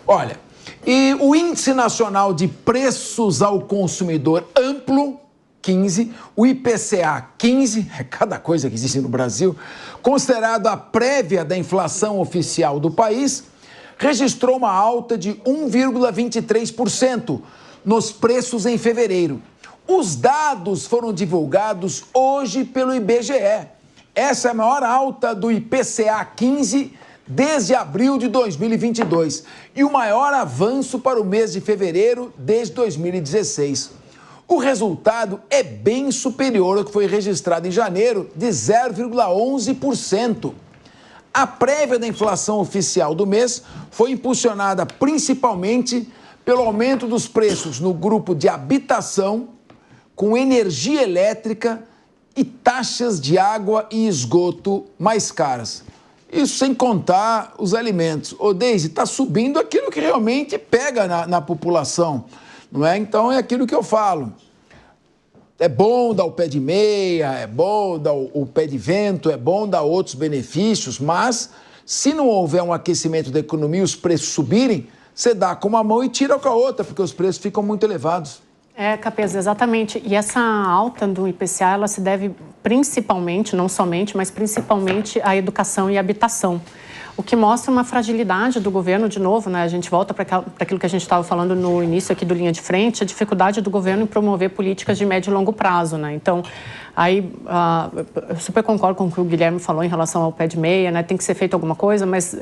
Olha, e o Índice Nacional de Preços ao Consumidor Amplo, 15, o IPCA 15, é cada coisa que existe no Brasil, considerado a prévia da inflação oficial do país, registrou uma alta de 1,23% nos preços em fevereiro. Os dados foram divulgados hoje pelo IBGE. Essa é a maior alta do IPCA 15 desde abril de 2022 e o maior avanço para o mês de fevereiro desde 2016. O resultado é bem superior ao que foi registrado em janeiro, de 0,11%. A prévia da inflação oficial do mês foi impulsionada principalmente pelo aumento dos preços no grupo de habitação, com energia elétrica e taxas de água e esgoto mais caras. Isso sem contar os alimentos. Ô, Deise, está subindo aquilo que realmente pega na população, não é? Então é aquilo que eu falo. É bom dar o pé de meia, é bom dar o pé de vento, é bom dar outros benefícios, mas se não houver um aquecimento da economia e os preços subirem, você dá com uma mão e tira com a outra, porque os preços ficam muito elevados. Capeza, exatamente. E essa alta do IPCA, ela se deve principalmente, não somente, mas principalmente à educação e habitação. O que mostra uma fragilidade do governo, de novo, né? A gente volta para aquilo que a gente estava falando no início aqui do Linha de Frente, a dificuldade do governo em promover políticas de médio e longo prazo, né? Então, aí, eu super concordo com o que o Guilherme falou em relação ao pé de meia, né? Tem que ser feito alguma coisa, mas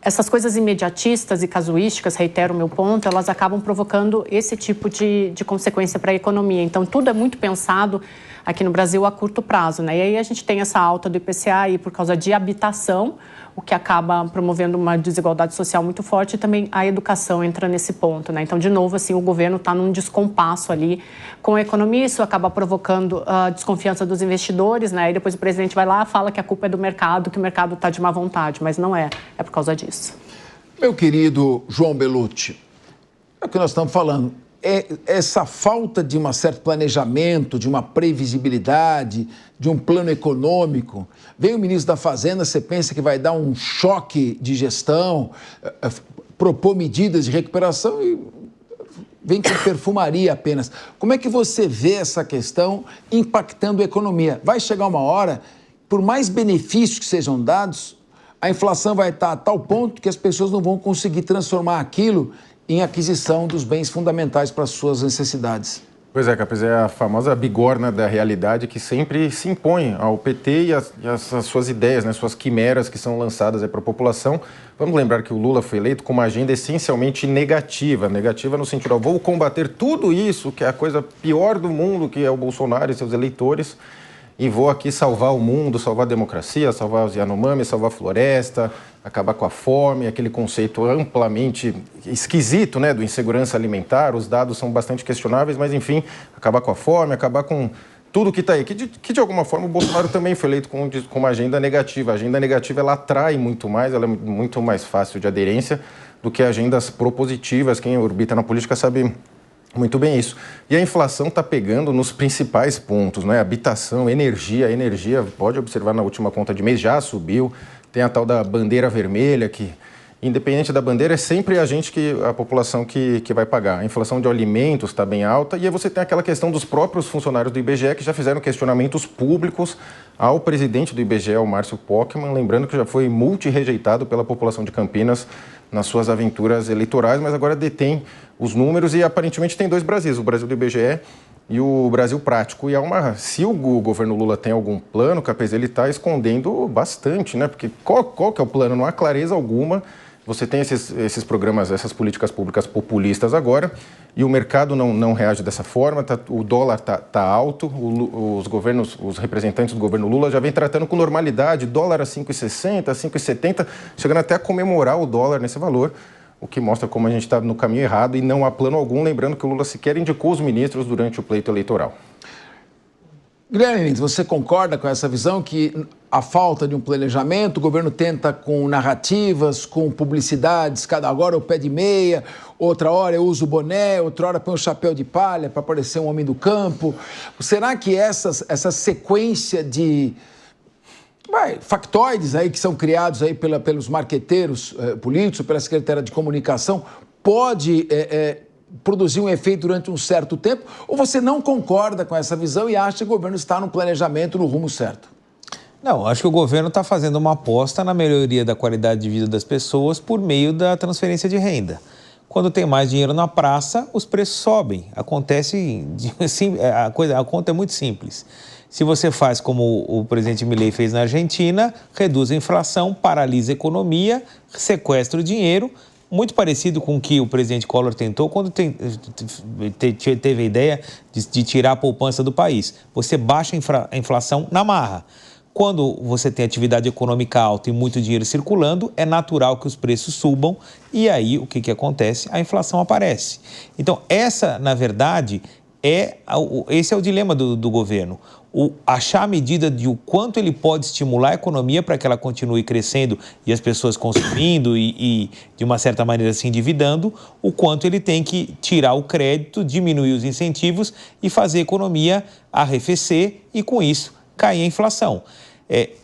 essas coisas imediatistas e casuísticas, reitero o meu ponto, elas acabam provocando esse tipo de consequência para a economia. Então, tudo é muito pensado aqui no Brasil a curto prazo, né? E aí a gente tem essa alta do IPCA aí por causa de habitação, o que acaba promovendo uma desigualdade social muito forte, e também a educação entra nesse ponto, né? Então, de novo, assim, o governo está num descompasso ali com a economia, isso acaba provocando a desconfiança dos investidores, né? E depois o presidente vai lá e fala que a culpa é do mercado, que o mercado está de má vontade, mas não é por causa disso. Meu querido João Bellucci, é o que nós estamos falando. Essa falta de um certo planejamento, de uma previsibilidade, de um plano econômico. Vem o ministro da Fazenda, você pensa que vai dar um choque de gestão, propor medidas de recuperação e vem com perfumaria apenas. Como é que você vê essa questão impactando a economia? Vai chegar uma hora, por mais benefícios que sejam dados, a inflação vai estar a tal ponto que as pessoas não vão conseguir transformar aquilo em aquisição dos bens fundamentais para as suas necessidades. Pois é, Capes, é a famosa bigorna da realidade que sempre se impõe ao PT e as suas ideias, né, suas quimeras que são lançadas para a população. Vamos lembrar que o Lula foi eleito com uma agenda essencialmente negativa no sentido, vou combater tudo isso, que é a coisa pior do mundo, que é o Bolsonaro e seus eleitores, e vou aqui salvar o mundo, salvar a democracia, salvar os Yanomami, salvar a floresta, acabar com a fome, aquele conceito amplamente esquisito, né, do insegurança alimentar. Os dados são bastante questionáveis, mas enfim, acabar com a fome, acabar com tudo que está aí. Que de alguma forma o Bolsonaro também foi eleito com uma agenda negativa. A agenda negativa, ela atrai muito mais, ela é muito mais fácil de aderência do que agendas propositivas. Quem orbita na política sabe muito bem isso. E a inflação está pegando nos principais pontos, né? Habitação, energia, pode observar na última conta de mês, já subiu. Tem a tal da bandeira vermelha, que, independente da bandeira, é sempre a população que vai pagar. A inflação de alimentos está bem alta. E aí você tem aquela questão dos próprios funcionários do IBGE, que já fizeram questionamentos públicos ao presidente do IBGE, o Márcio Pockmann, lembrando que já foi multi-rejeitado pela população de Campinas nas suas aventuras eleitorais, mas agora detém os números e aparentemente tem dois Brasis, o Brasil do IBGE e o Brasil prático. E se o governo Lula tem algum plano, Capes, ele está escondendo bastante, né? Porque qual que é o plano? Não há clareza alguma. Você tem esses programas, essas políticas públicas populistas agora, e o mercado não reage dessa forma, o dólar tá alto, os representantes do governo Lula já vêm tratando com normalidade, dólar a 5,60, 5,70, chegando até a comemorar o dólar nesse valor, o que mostra como a gente está no caminho errado e não há plano algum, lembrando que o Lula sequer indicou os ministros durante o pleito eleitoral. Guilherme, você concorda com essa visão que a falta de um planejamento, o governo tenta com narrativas, com publicidades, cada hora o pé de meia, outra hora eu uso o boné, outra hora põe o chapéu de palha para parecer um homem do campo. Será que essa sequência de factoides aí que são criados aí pelos marqueteiros políticos, pela Secretaria de Comunicação, pode produzir um efeito durante um certo tempo? Ou você não concorda com essa visão e acha que o governo está no planejamento, no rumo certo? Não, acho que o governo está fazendo uma aposta na melhoria da qualidade de vida das pessoas por meio da transferência de renda. Quando tem mais dinheiro na praça, os preços sobem. Acontece, assim, a conta é muito simples. Se você faz como o presidente Milei fez na Argentina, reduz a inflação, paralisa a economia, sequestra o dinheiro, muito parecido com o que o presidente Collor tentou quando teve a ideia de tirar a poupança do país. Você baixa a inflação na marra. Quando você tem atividade econômica alta e muito dinheiro circulando, é natural que os preços subam e aí o que acontece? A inflação aparece. Então, na verdade, esse é o dilema do governo. Achar a medida de o quanto ele pode estimular a economia para que ela continue crescendo e as pessoas consumindo e de uma certa maneira, se endividando, o quanto ele tem que tirar o crédito, diminuir os incentivos e fazer a economia arrefecer e, com isso, cair a inflação.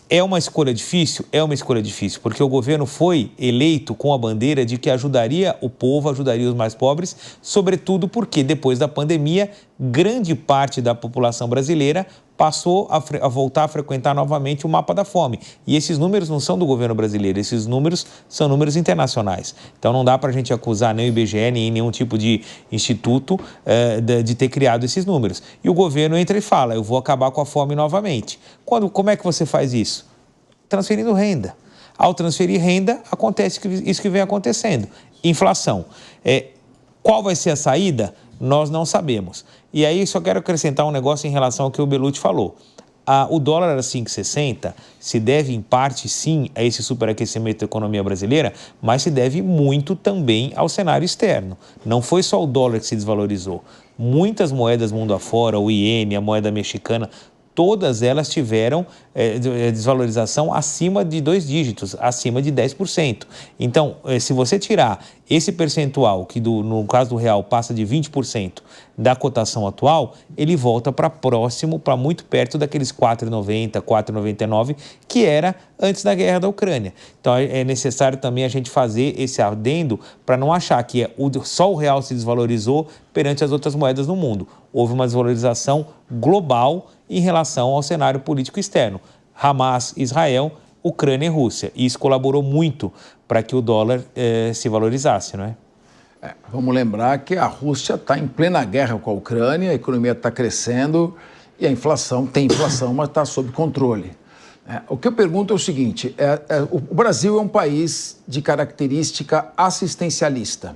É uma escolha difícil? É uma escolha difícil, porque o governo foi eleito com a bandeira de que ajudaria o povo, ajudaria os mais pobres, sobretudo porque depois da pandemia, grande parte da população brasileira passou a voltar a frequentar novamente o mapa da fome. E esses números não são do governo brasileiro, esses números são números internacionais. Então não dá para a gente acusar nem o IBGE, nem nenhum tipo de instituto de ter criado esses números. E o governo entra e fala, eu vou acabar com a fome novamente. Como é que você faz isso? Transferindo renda. Ao transferir renda, acontece isso que vem acontecendo. Inflação. Qual vai ser a saída? Nós não sabemos. E aí só quero acrescentar um negócio em relação ao que o Bellucci falou. O dólar era 5,60, se deve em parte sim a esse superaquecimento da economia brasileira, mas se deve muito também ao cenário externo. Não foi só o dólar que se desvalorizou. Muitas moedas mundo afora, o iene, a moeda mexicana, todas elas tiveram desvalorização acima de 2 dígitos, acima de 10%. Então, se você tirar esse percentual, que no caso do real passa de 20% da cotação atual, ele volta para próximo, para muito perto daqueles 4,90, 4,99, que era antes da guerra da Ucrânia. Então, é necessário também a gente fazer esse adendo para não achar que só o real se desvalorizou perante as outras moedas no mundo. Houve uma desvalorização global em relação ao cenário político externo. Hamas, Israel, Ucrânia e Rússia. E isso colaborou muito para que o dólar se valorizasse, não é? Vamos lembrar que a Rússia está em plena guerra com a Ucrânia, a economia está crescendo e a inflação, tem inflação, mas está sob controle. O que eu pergunto é o seguinte, o Brasil é um país de característica assistencialista.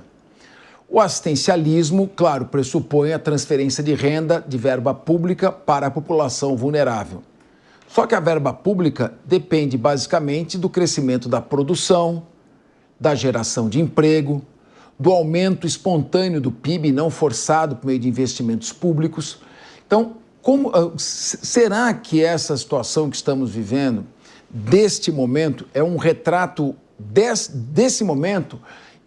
O assistencialismo, claro, pressupõe a transferência de renda, de verba pública para a população vulnerável. Só que a verba pública depende basicamente do crescimento da produção, da geração de emprego, do aumento espontâneo do PIB, não forçado por meio de investimentos públicos. Então, será que essa situação que estamos vivendo, deste momento, é um retrato desse momento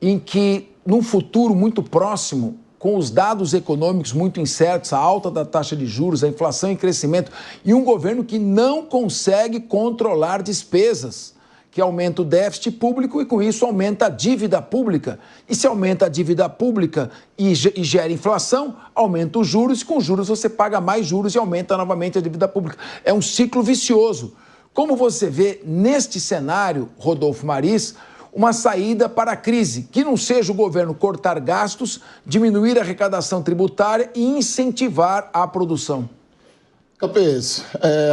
em que, num futuro muito próximo, com os dados econômicos muito incertos, a alta da taxa de juros, a inflação em crescimento e um governo que não consegue controlar despesas, que aumenta o déficit público e, com isso, aumenta a dívida pública. E se aumenta a dívida pública e gera inflação, aumenta os juros, e com juros você paga mais juros e aumenta novamente a dívida pública. É um ciclo vicioso. Como você vê neste cenário, Rodolfo Maris, uma saída para a crise, que não seja o governo cortar gastos, diminuir a arrecadação tributária e incentivar a produção? Capês,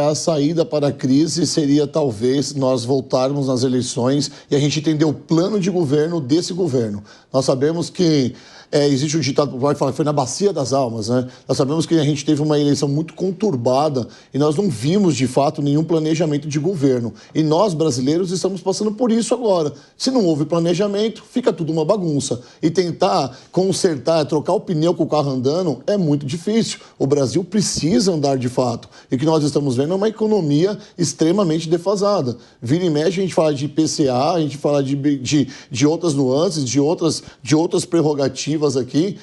a saída para a crise seria talvez nós voltarmos nas eleições e a gente entender o plano de governo desse governo. Nós sabemos que existe um ditado popular que fala que foi na bacia das almas, né? Nós sabemos que a gente teve uma eleição muito conturbada e nós não vimos, de fato, nenhum planejamento de governo. E nós, brasileiros, estamos passando por isso agora. Se não houve planejamento, fica tudo uma bagunça. E tentar consertar, trocar o pneu com o carro andando é muito difícil. O Brasil precisa andar de fato. E o que nós estamos vendo é uma economia extremamente defasada. Vira e mexe, a gente fala de IPCA, a gente fala de outras nuances, de outras prerrogativas aqui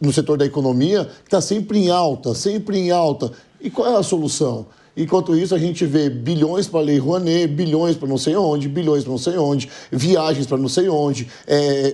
no setor da economia, que está sempre em alta, sempre em alta. E qual é a solução? Enquanto isso, a gente vê bilhões para a Lei Rouanet, bilhões para não sei onde, bilhões para não sei onde, viagens para não sei onde,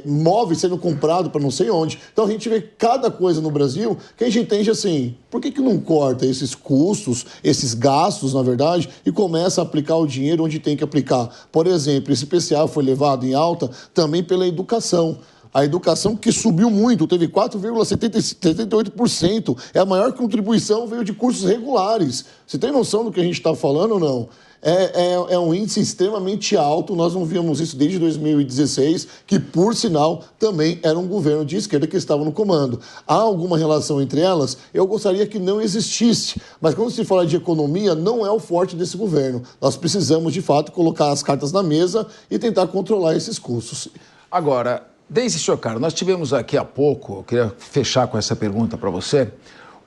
móveis sendo comprados para não sei onde. Então, a gente vê cada coisa no Brasil que a gente entende assim, por que não corta esses custos, esses gastos, na verdade, e começa a aplicar o dinheiro onde tem que aplicar? Por exemplo, esse IPCA foi levado em alta também pela educação. A educação que subiu muito, teve 4,78%. É a maior contribuição, veio de cursos regulares. Você tem noção do que a gente está falando ou não? É um índice extremamente alto, nós não víamos isso desde 2016, que, por sinal, também era um governo de esquerda que estava no comando. Há alguma relação entre elas? Eu gostaria que não existisse, mas quando se fala de economia, não é o forte desse governo. Nós precisamos, de fato, colocar as cartas na mesa e tentar controlar esses custos. Agora, Deise Chocaro, nós tivemos aqui há pouco, eu queria fechar com essa pergunta para você,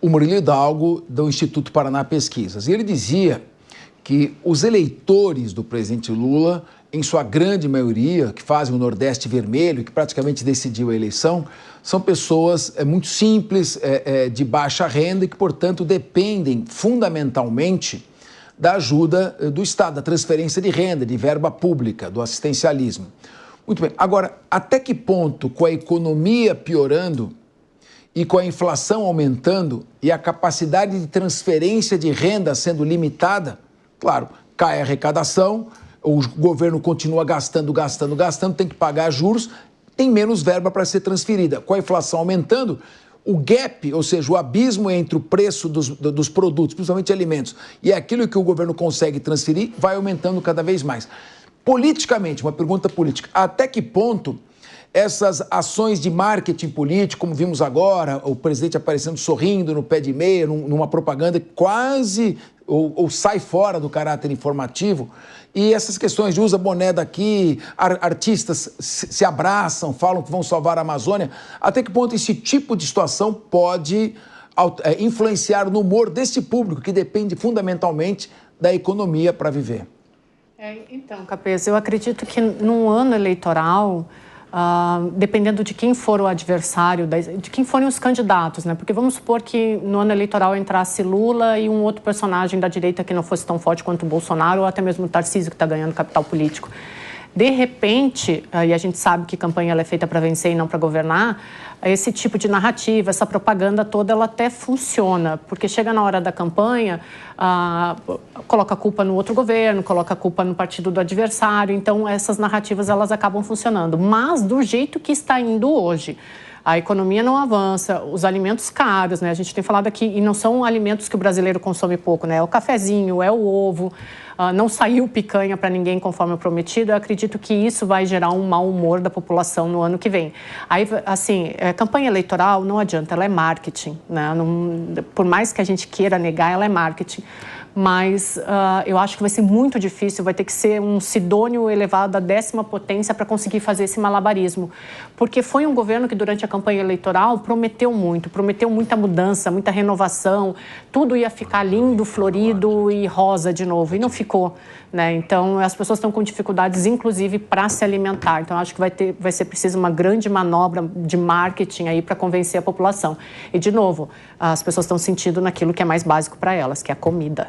o Murilo Hidalgo, do Instituto Paraná Pesquisas. E ele dizia que os eleitores do presidente Lula, em sua grande maioria, que fazem o Nordeste vermelho, que praticamente decidiu a eleição, são pessoas muito simples, de baixa renda e que, portanto, dependem fundamentalmente da ajuda do Estado, da transferência de renda, de verba pública, do assistencialismo. Muito bem. Agora, até que ponto, com a economia piorando e com a inflação aumentando e a capacidade de transferência de renda sendo limitada, claro, cai a arrecadação, o governo continua gastando, tem que pagar juros, tem menos verba para ser transferida. Com a inflação aumentando, o gap, ou seja, o abismo entre o preço dos produtos, principalmente alimentos, e aquilo que o governo consegue transferir, vai aumentando cada vez mais. Politicamente, uma pergunta política, até que ponto essas ações de marketing político, como vimos agora, o presidente aparecendo sorrindo no pé de meia, numa propaganda que quase ou sai fora do caráter informativo, e essas questões de usa boné daqui, artistas se abraçam, falam que vão salvar a Amazônia, até que ponto esse tipo de situação pode influenciar no humor desse público que depende fundamentalmente da economia para viver? Então, Capês, eu acredito que num ano eleitoral, dependendo de quem for o adversário, de quem forem os candidatos, né? Porque vamos supor que no ano eleitoral entrasse Lula e um outro personagem da direita que não fosse tão forte quanto o Bolsonaro ou até mesmo o Tarcísio, que está ganhando capital político. De repente, e a gente sabe que campanha ela é feita para vencer e não para governar, esse tipo de narrativa, essa propaganda toda, ela até funciona, porque chega na hora da campanha, coloca a culpa no outro governo, coloca a culpa no partido do adversário, então essas narrativas elas acabam funcionando. Mas do jeito que está indo hoje, a economia não avança, os alimentos caros, né? A gente tem falado aqui, e não são alimentos que o brasileiro consome pouco, né? É o cafezinho, é o ovo, não saiu picanha para ninguém conforme o prometido. Eu acredito que isso vai gerar um mau humor da população no ano que vem. Aí, assim, campanha eleitoral não adianta, ela é marketing, né? Por mais que a gente queira negar, ela é marketing. Mas eu acho que vai ser muito difícil, vai ter que ser um Sidônio elevado à 10ª potência para conseguir fazer esse malabarismo. Porque foi um governo que durante a campanha eleitoral prometeu muita mudança, muita renovação, tudo ia ficar lindo, florido e rosa de novo, e não ficou, né? Então as pessoas estão com dificuldades, inclusive, para se alimentar. Então acho que vai ser preciso uma grande manobra de marketing aí para convencer a população. E, de novo, as pessoas estão sentindo naquilo que é mais básico para elas, que é a comida.